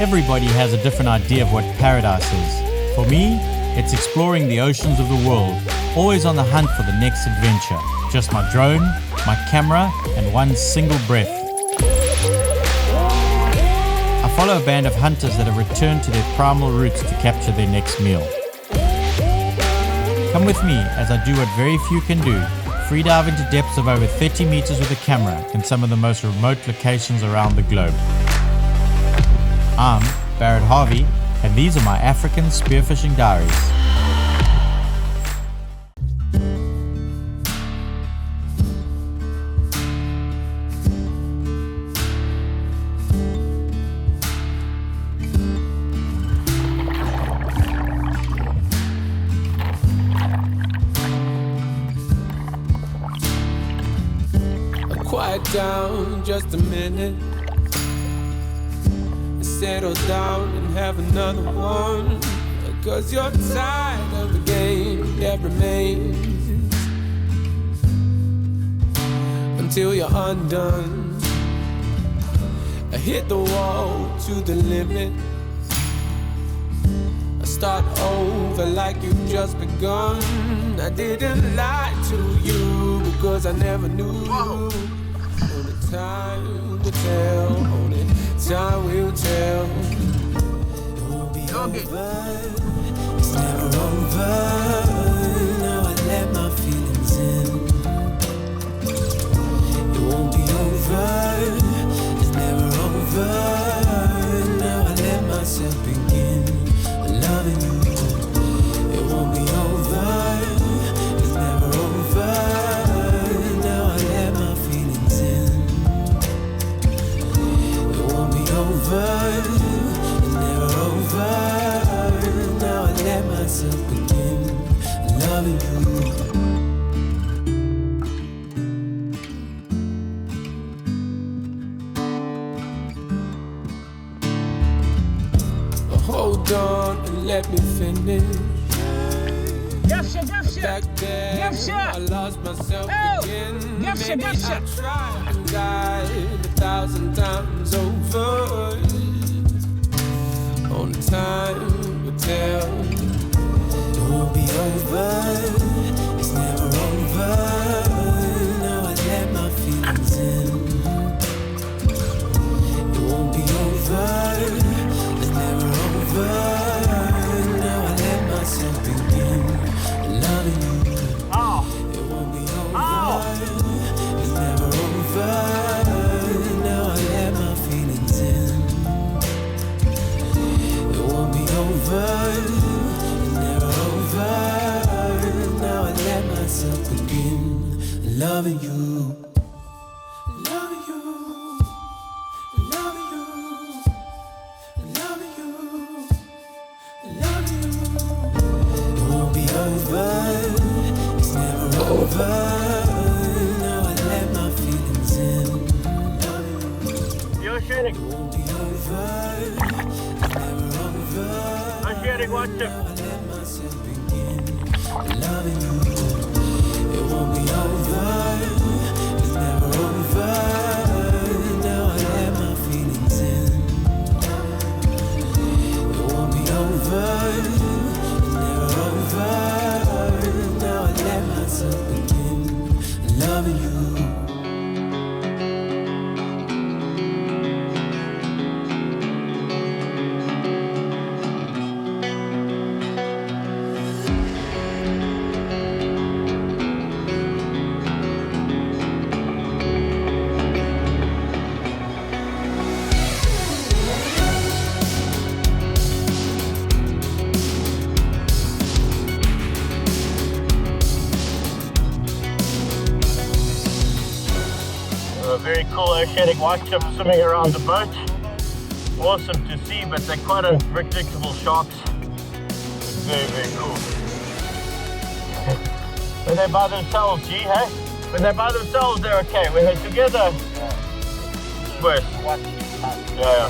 Everybody has a different idea of what paradise is. For me, it's exploring the oceans of the world, always on the hunt for the next adventure. Just my drone, my camera, and one single breath. I follow a band of hunters that have returned to their primal roots to capture their next meal. Come with me as I do what very few can do, free dive into depths of over 30 meters with a camera in some of the most remote locations around the globe. I'm Barrett Harvey, and these are my African Spearfishing Diaries. Quiet down just a minute. Settle down and have another one, 'cause you're tired of the game that remains until you're undone. I hit the wall to the limit. I start over like you've just begun. I didn't lie to you because I never knew. Only time will tell, only time will tell. It won't be over, it's never over. Now I let my feelings in. It won't be over, it's never over. Now I let myself begin loving you. It won't be over, it's never over. Now I let my feelings in. It won't be over, it's never over. Now I let myself begin loving you. Hold on and let me finish. Back then, I lost myself again. Maybe I tried to guide 1,000 times over. Only time will tell. It won't be over, it's never over. Now I let my feelings in. It won't be over, it's never over. Now I let myself begin loving you. It won't be over, it's never over. Now I let my feelings in. It won't be over, it's never over. Now I let myself begin loving you. Loving you, loving you, loving you, loving you. It won't be over, it's never over. Now I let my feelings in. The Oceanic. It won't be over, it's never over. Oceanic, watch him. Now I let myself begin loving you. It won't be over, it's never over. Now I let my feelings in. It won't be over, it's never over. Now I let myself begin loving you. Very cool Oceanic white tip swimming around the boat. Awesome to see, but they're quite unpredictable sharks. It's very, very cool. When they're by themselves, gee, hey? When they're by themselves, they're okay. When they're together, it's worse. Yeah.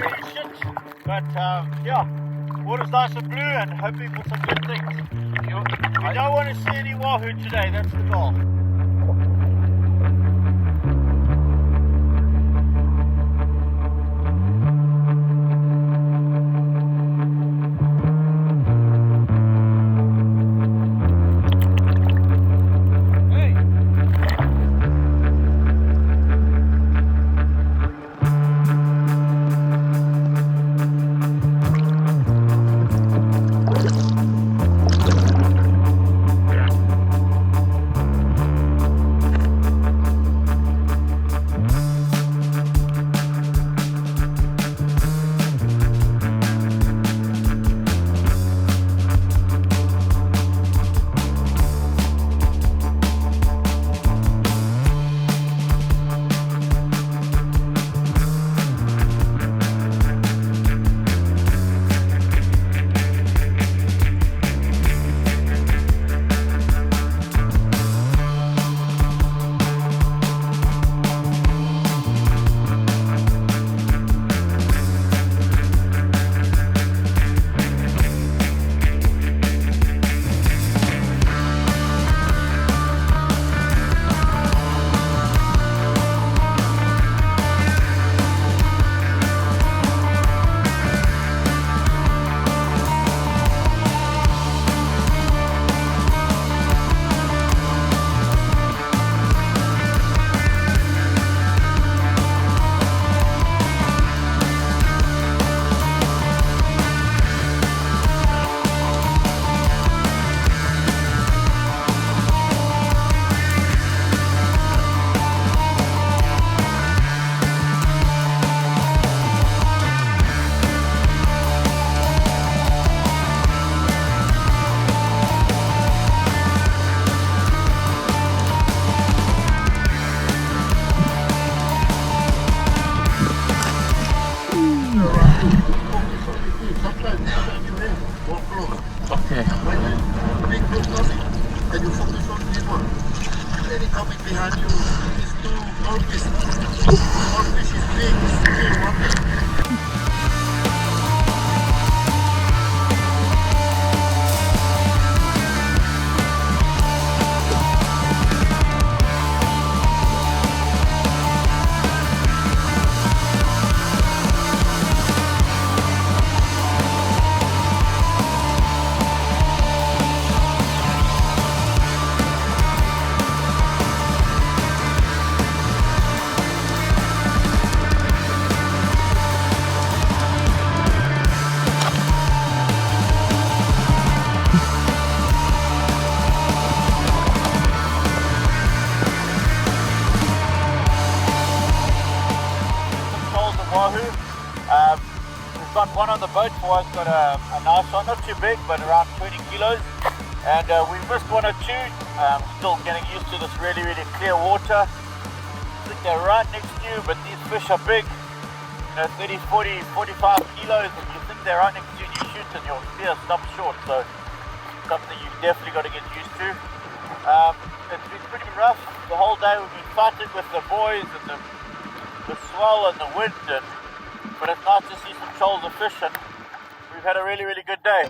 pretty shit. But yeah, water's nice and blue and hoping for some good things. We don't want to see any wahoo today, that's the goal. Okay. Big group nothing. And you focus on this one. Any coming behind you is too obvious. Fish is big, still one thing. Wahoo. We've got one on the boat for us, got a nice one, not too big, but around 20 kilos. And we missed one or two, still getting used to this really, really clear water. I think they're right next to you, but these fish are big, 30, 40, 45 kilos, and you think they're right next to you and you shoot and your spear stops short. So something you've definitely got to get used to. It's been pretty rough the whole day. We've been fighting with the boys and the swell and the wind, but it's nice to see some shoals of fish, and we've had a really, really good day.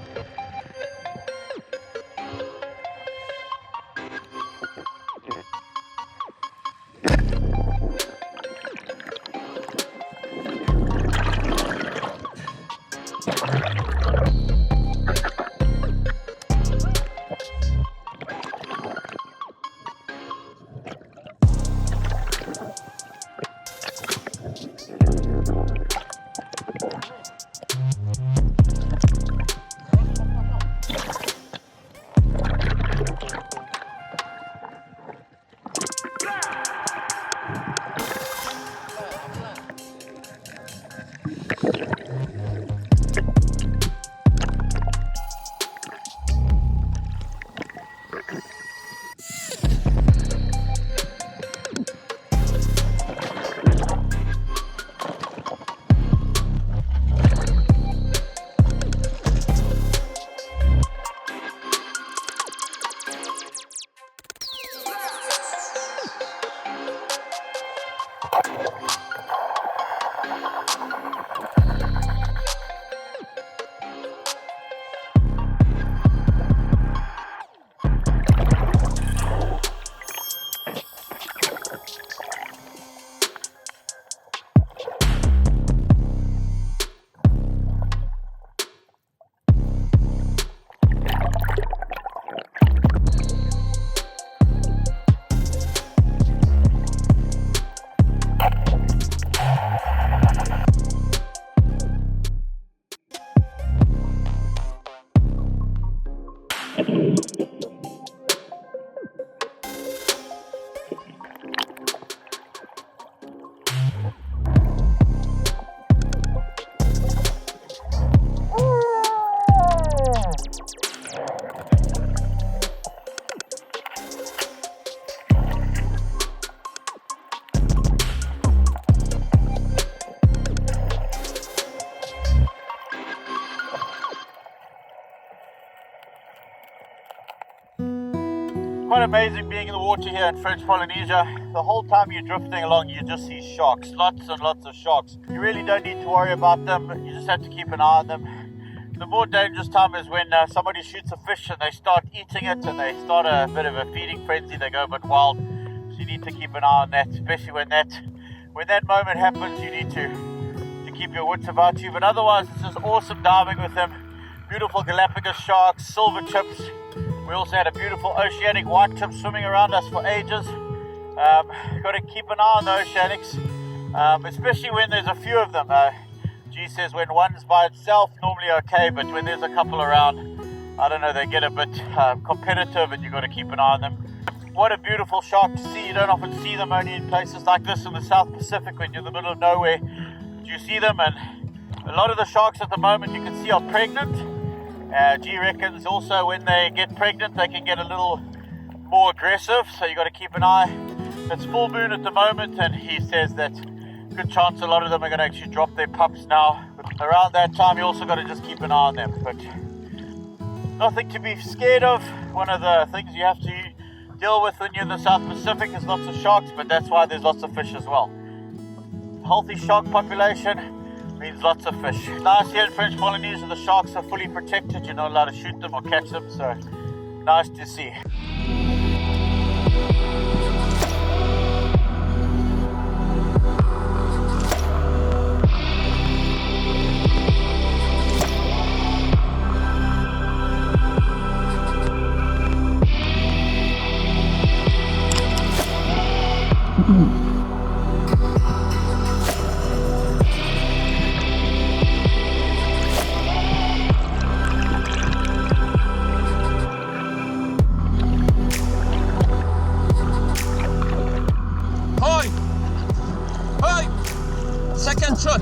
quite amazing being in the water here in French Polynesia. The whole time you're drifting along, you just see sharks, lots and lots of sharks. You really don't need to worry about them, you just have to keep an eye on them. The more dangerous time is when somebody shoots a fish and they start eating it and they start a bit of a feeding frenzy, they go a bit wild. So you need to keep an eye on that, especially when that moment happens, you need to keep your wits about you. But otherwise, it's just awesome diving with them. Beautiful Galapagos sharks, silver chips. We also had a beautiful Oceanic white tip swimming around us for ages. Got to keep an eye on the Oceanics, especially when there's a few of them. G says when one's by itself, normally okay, but when there's a couple around, I don't know, they get a bit competitive and you've got to keep an eye on them. What a beautiful shark to see. You don't often see them only in places like this in the South Pacific when you're in the middle of nowhere. You see them, and a lot of the sharks at the moment you can see are pregnant. G reckons also when they get pregnant they can get a little more aggressive, so you got to keep an eye. It's full moon at the moment, and he says that good chance a lot of them are going to actually drop their pups now. But around that time you also got to just keep an eye on them. But nothing to be scared of. One of the things you have to deal with when you're in the South Pacific is lots of sharks, but that's why there's lots of fish as well. Healthy shark population means lots of fish. Nice here in French Polynesia, the sharks are fully protected. You're not allowed to shoot them or catch them, so nice to see. Second shot.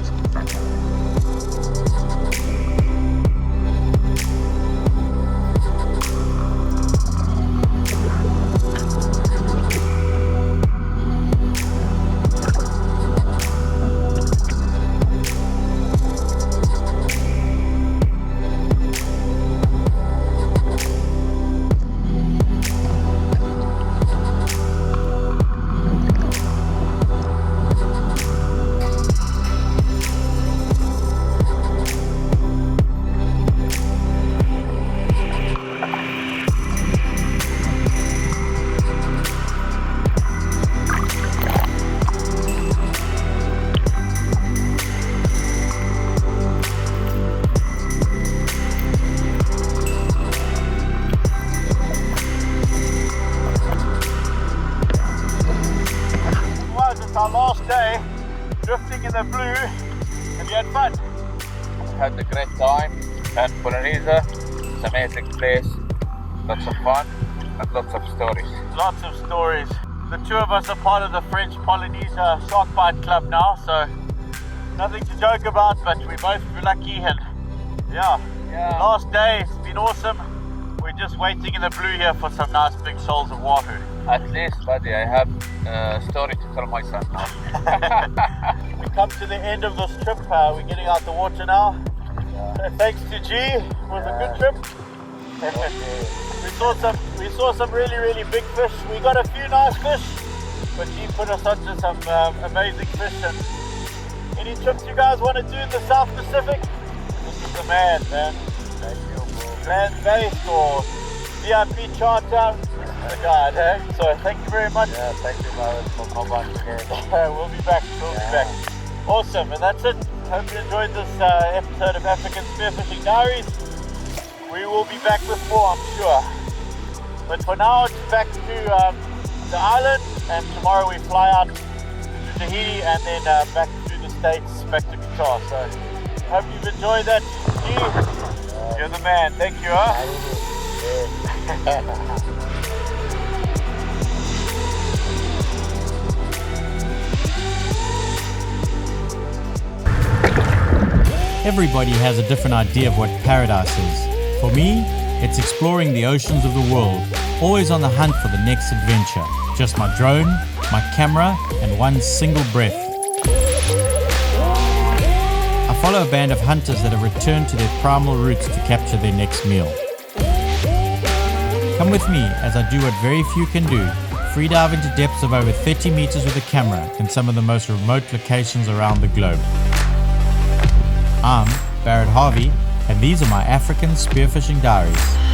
Our last day drifting in the blue. Have you had fun? Had a great time at Polynesia. It's an amazing place. Lots of fun and lots of stories. Lots of stories. The two of us are part of the French Polynesia Shark Bite Club now, so nothing to joke about, but we both were lucky, and yeah. Last day, it's been awesome. We're just waiting in the blue here for some nice big shoals of Wahoo. At least, buddy, I have a story to tell my son now. We come to the end of this trip. We're getting out the water now. Thanks to G, it was a good trip. we saw some really big fish. We got a few nice fish, but G put us onto some amazing fish. And any trips you guys want to do in the South Pacific, this is the man. Land-based or VIP charter, the guide, eh? So thank you very much. Yeah, thank you, Marvin, for coming again. We'll be back. Awesome, and that's it. Hope you enjoyed this episode of African Spearfishing Diaries. We will be back with more, I'm sure. But for now, it's back to the island, and tomorrow we fly out to Tahiti and then back to the States, back to Qatar. So hope you've enjoyed that. You're the man. Thank you, huh? Everybody has a different idea of what paradise is. For me, it's exploring the oceans of the world, always on the hunt for the next adventure. Just my drone, my camera, and one single breath. I follow a band of hunters that have returned to their primal roots to capture their next meal. Come with me as I do what very few can do, free dive into depths of over 30 meters with a camera in some of the most remote locations around the globe. I'm Barrett Harvey, and these are my African spearfishing diaries.